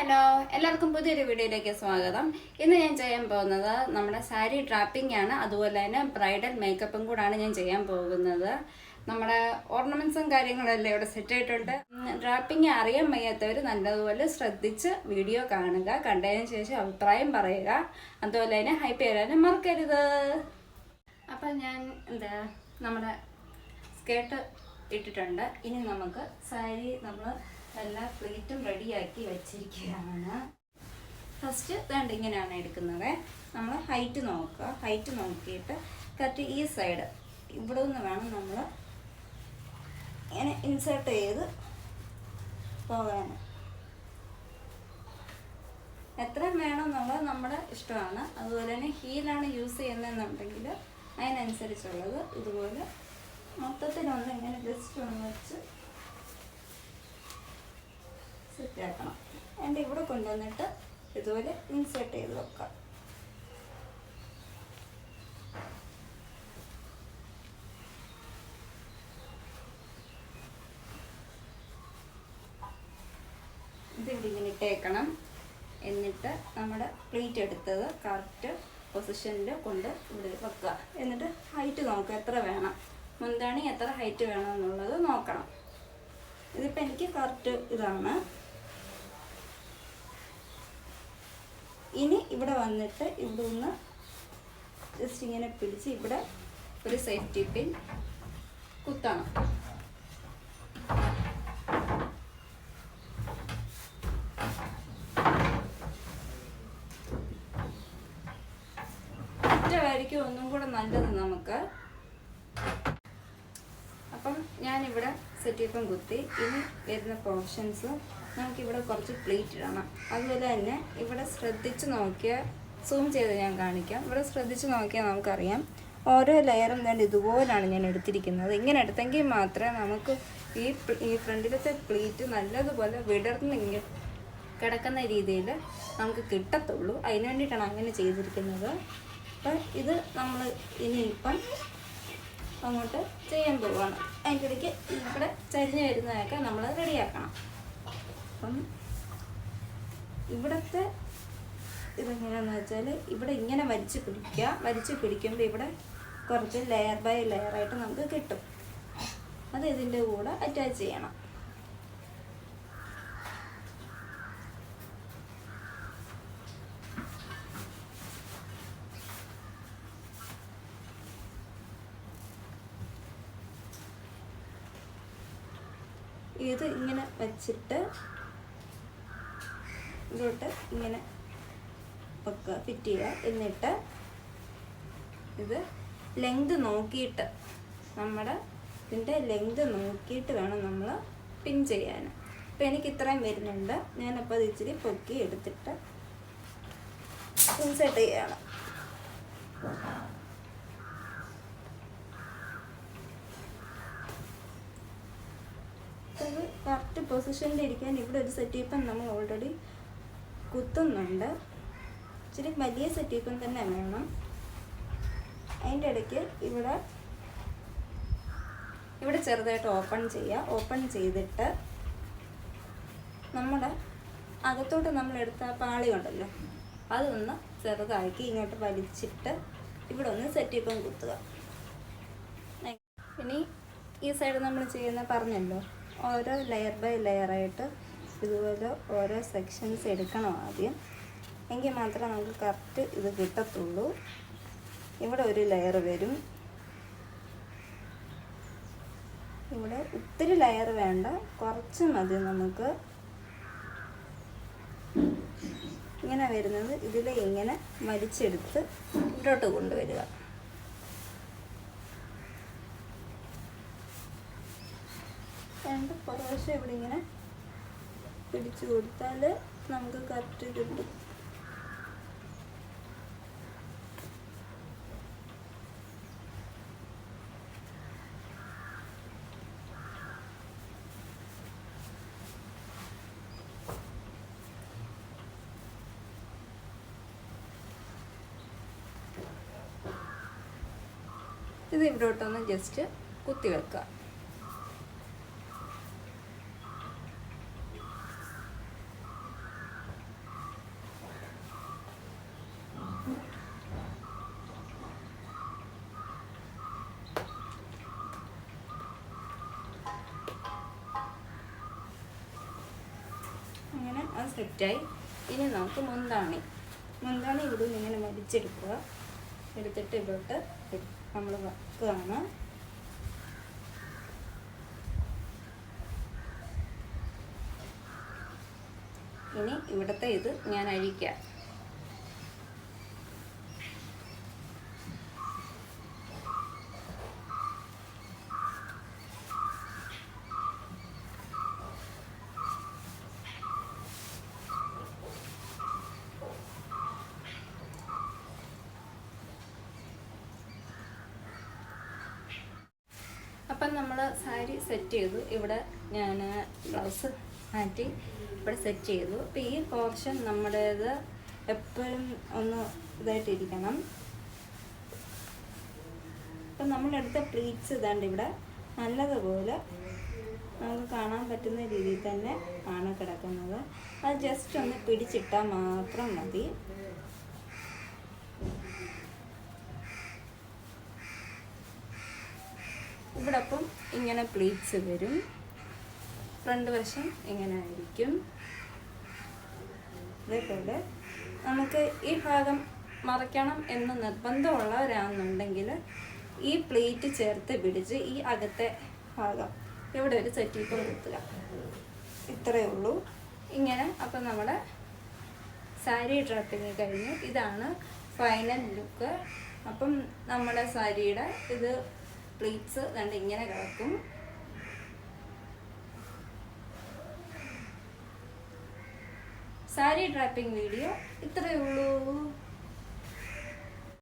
Hello, എല്ലാവർക്കും പുതിയൊരു വീഡിയോയിലേക്ക് സ്വാഗതം. ഇന്ന് ഞാൻ ചെയ്യാൻ പോകുന്നത് നമ്മുടെ സാരി ഡ്രാപ്പിംഗ് ആണ്. അതുപോലെ തന്നെ ബ്രൈഡൽ മേക്കപ്പും കൂടാണ് ഞാൻ ചെയ്യാൻ പോകുന്നത്. നമ്മുടെ ഓർണമെന്റ്സും കാര്യങ്ങളെല്ലാം ഇവിടെ സെറ്റ് ആയിട്ടുണ്ട്. ഡ്രാപ്പിംഗ് അറിയാൻ വയ്യാത്തവർ നല്ലതുപോലെ ശ്രദ്ധിച്ച് വീഡിയോ കാണുക, കണ്ടതിന് ശേഷം അഭിപ്രായം പറയുക. അതുപോലെ തന്നെ ഹൈപ്പ് ചെയ്യാനും മറക്കരുത്. അപ്പം ഞാൻ നമ്മുടെ സ്കേർട്ട് ഇട്ടിട്ടുണ്ട്. ഇനി നമുക്ക് സാരി എല്ലാ പ്ലേറ്റും റെഡിയാക്കി വെച്ചിരിക്കുകയാണ്. ഫസ്റ്റ് വേണ്ട ഇങ്ങനെയാണ് എടുക്കുന്നത്. നമ്മൾ ഹൈറ്റ് നോക്കുക. ഹൈറ്റ് നോക്കിയിട്ട് കറക്റ്റ് ഈ സൈഡ് ഇവിടെ നിന്ന് വേണം നമ്മൾ ഇങ്ങനെ ഇൻസേർട്ട് ചെയ്ത് പോകാൻ. എത്ര വേണം എന്നുള്ളത് നമ്മുടെ ഇഷ്ടമാണ്. അതുപോലെ തന്നെ ഹീലാണ് യൂസ് ചെയ്യുന്നതെന്നുണ്ടെങ്കിൽ അതിനനുസരിച്ചുള്ളത് ഇതുപോലെ മൊത്തത്തിലൊന്ന് ഇങ്ങനെ ജസ്റ്റ് ഒന്ന് വെച്ച് സെറ്റാക്കണം. എൻ്റെ ഇവിടെ കൊണ്ടുവന്നിട്ട് ഇതുപോലെ ഇൻസേർട്ട് ചെയ്ത് വെക്കാം. ഇതിവിടെ ഇങ്ങനെ ഇട്ടേക്കണം. എന്നിട്ട് നമ്മുടെ പ്ലേറ്റ് എടുത്തത് കറക്റ്റ് പൊസിഷനിൽ കൊണ്ട് ഇവിടെ വെക്കുക. എന്നിട്ട് ഹൈറ്റ് നോക്കുക, എത്ര വേണം, മുന്താണി എത്ര ഹൈറ്റ് വേണം എന്നുള്ളത് നോക്കണം. ഇതിപ്പോൾ എനിക്ക് കറക്റ്റ് ഇതാണ്. ഇനി ഇവിടെ വന്നിട്ട് ഇവിടെ ഒന്ന് ജസ്റ്റ് ഇങ്ങനെ പിടിച്ച് ഇവിടെ ഒരു സേഫ്റ്റി പിൻ കുത്തണം. ഒറ്റവായിരിക്കും ഒന്നും കൂടെ നല്ലത് നമുക്ക്. അപ്പം ഞാനിവിടെ സെറ്റിപ്പം കുത്തി. ഇനി വരുന്ന പോർഷൻസ് നമുക്കിവിടെ കുറച്ച് പ്ലേറ്റ് ഇടണം. അതുപോലെ തന്നെ ഇവിടെ ശ്രദ്ധിച്ച് നോക്കിയാൽ, സൂം ചെയ്ത് ഞാൻ കാണിക്കാം. ഇവിടെ ശ്രദ്ധിച്ച് നോക്കിയാൽ നമുക്കറിയാം ഓരോ ലെയറും വേണ്ട ഇതുപോലാണ് ഞാൻ എടുത്തിരിക്കുന്നത്. ഇങ്ങനെ എടുത്തെങ്കിൽ മാത്രമേ നമുക്ക് ഈ ഫ്രണ്ടിലത്തെ പ്ലേറ്റ് നല്ലതുപോലെ വിടർന്ന് കിടക്കുന്ന രീതിയിൽ നമുക്ക് കിട്ടത്തുള്ളൂ. അതിന് വേണ്ടിയിട്ടാണ് അങ്ങനെ ചെയ്തിരിക്കുന്നത്. അപ്പം ഇത് നമ്മൾ ഇനിയിപ്പം അങ്ങോട്ട് ചെയ്യാൻ പോവുകയാണ്. അതിൻ്റെ ഇടയ്ക്ക് ഇവിടെ ചരിഞ്ഞ് വരുന്നതൊക്കെ നമ്മൾ റെഡിയാക്കണം. അപ്പം ഇവിടുത്തെ ഇതെങ്ങനെയാണെന്ന് വെച്ചാൽ ഇവിടെ ഇങ്ങനെ വലിച്ചു പിടിക്കുക. വലിച്ചു പിടിക്കുമ്പോൾ ഇവിടെ കുറച്ച് ലെയർ ബൈ ലെയറായിട്ട് നമുക്ക് കിട്ടും. അത് ഇതിൻ്റെ കൂടെ അറ്റാച്ച് ചെയ്യണം. ഇത് ഇങ്ങനെ വെച്ചിട്ട് ഇതോട്ട് ഇങ്ങനെ വെക്കുക, ഫിറ്റ് ചെയ്യുക. എന്നിട്ട് ഇത് ലെങ്ത് നോക്കിയിട്ട് ഇതിൻ്റെ ലെങ്ത് നോക്കിയിട്ട് വേണം നമ്മൾ പിൻ ചെയ്യാൻ. ഇപ്പം എനിക്ക് ഇത്രയും വരുന്നുണ്ട്. ഞാനപ്പോൾ അത് ഇച്ചിരി പൊക്കി എടുത്തിട്ട് ഇൻസേർട്ട് ചെയ്യുകയാണ്. കറക്റ്റ് പൊസിഷനിൽ ഇരിക്കാൻ ഇവിടെ ഒരു സെറ്റീപ്പം നമ്മൾ ഓൾറെഡി കുത്തുന്നുണ്ട്. ഇച്ചിരി വലിയ സെറ്റീപ്പം തന്നെ വേണം. അതിൻ്റെ ഇടയ്ക്ക് ഇവിടെ ചെറുതായിട്ട് ഓപ്പൺ ചെയ്യുക. ഓപ്പൺ ചെയ്തിട്ട് നമ്മുടെ അകത്തോട്ട് നമ്മളെടുത്ത പാളി ഉണ്ടല്ലോ, അതൊന്ന് ചെറുതാക്കി ഇങ്ങോട്ട് വലിച്ചിട്ട് ഇവിടെ ഒന്ന് സെറ്റീപ്പം കുത്തുക. ഇനി ഈ സൈഡ് നമ്മൾ പറഞ്ഞല്ലോ, ഓരോ ലെയർ ബൈ ലെയറായിട്ട് ഇതുപോലെ ഓരോ സെക്ഷൻസ് എടുക്കണം ആദ്യം. എങ്കിൽ മാത്രമേ നമുക്ക് കറക്റ്റ് ഇത് കിട്ടത്തുള്ളൂ. ഇവിടെ ഒരു ലെയർ വരും. ഇവിടെ ഒത്തിരി ലെയർ വേണ്ട, കുറച്ച് മതി നമുക്ക്. ഇങ്ങനെ വരുന്നത് ഇതിൽ ഇങ്ങനെ വലിച്ചെടുത്ത് ഇവിടോട്ട് കൊണ്ടുവരിക. പ്രാവശ്യം ഇവിടെ ഇങ്ങനെ പിടിച്ചു കൊടുത്താൽ നമുക്ക് കറക്റ്റ് കിട്ടും. ഇത് ഇവിടോട്ടൊന്ന് ജസ്റ്റ് കുത്തി വെക്കുക. അത് സെറ്റായി. ഇനി നമുക്ക് മുന്താണി ഇവിടെ ഇങ്ങനെ വലിച്ചെടുക്കുക. എടുത്തിട്ട് ഇവിടോട്ട് നമ്മൾ വെക്കുകയാണ്. ഇനി ഇവിടുത്തെ ഇത് ഞാൻ അഴിക്കാം. അപ്പം നമ്മൾ സാരി സെറ്റ് ചെയ്തു. ഇവിടെ ഞാൻ ബ്ലൗസ് മാറ്റി ഇവിടെ സെറ്റ് ചെയ്തു. അപ്പോൾ ഈ പോർഷൻ നമ്മുടേത് എപ്പോഴും ഒന്ന് ഇതായിട്ടിരിക്കണം. അപ്പം നമ്മളെടുത്ത പ്ലീറ്റ്സ് ഇതാണ്ട് ഇവിടെ നല്ലതുപോലെ നമുക്ക് കാണാൻ പറ്റുന്ന രീതിയിൽ തന്നെ ആണ് കിടക്കുന്നത്. അത് ജസ്റ്റ് ഒന്ന് പിടിച്ചിട്ടാൽ മാത്രം മതി. ഇവിടെ അപ്പം ഇങ്ങനെ പ്ലീറ്റ്സ് വരും. ഫ്രണ്ട് വശം ഇങ്ങനെ ആയിരിക്കും. അതേപോലെ നമുക്ക് ഈ ഭാഗം മറയ്ക്കണം എന്ന് നിർബന്ധമുള്ളവരാണെന്നുണ്ടെങ്കിൽ ഈ പ്ലീറ്റ് ചേർത്ത് പിടിച്ച് ഈ അകത്തെ ഭാഗം ഇവിടെ ഒരു സെറ്റിപ്പം കുത്തുക. ഇത്രയേ ഉള്ളൂ. ഇങ്ങനെ അപ്പം നമ്മുടെ സാരി ഡ്രാപ്പിങ് കഴിഞ്ഞു. ഇതാണ് ഫൈനൽ ലുക്ക്. അപ്പം നമ്മുടെ സാരിയുടെ ഇത് പ്ലീറ്റ്സ് കണ്ട് ഇങ്ങനെ കിടക്കും. സാരി ഡ്രാപ്പിംഗ് വീഡിയോ ഇത്രയേ ഉള്ളൂ.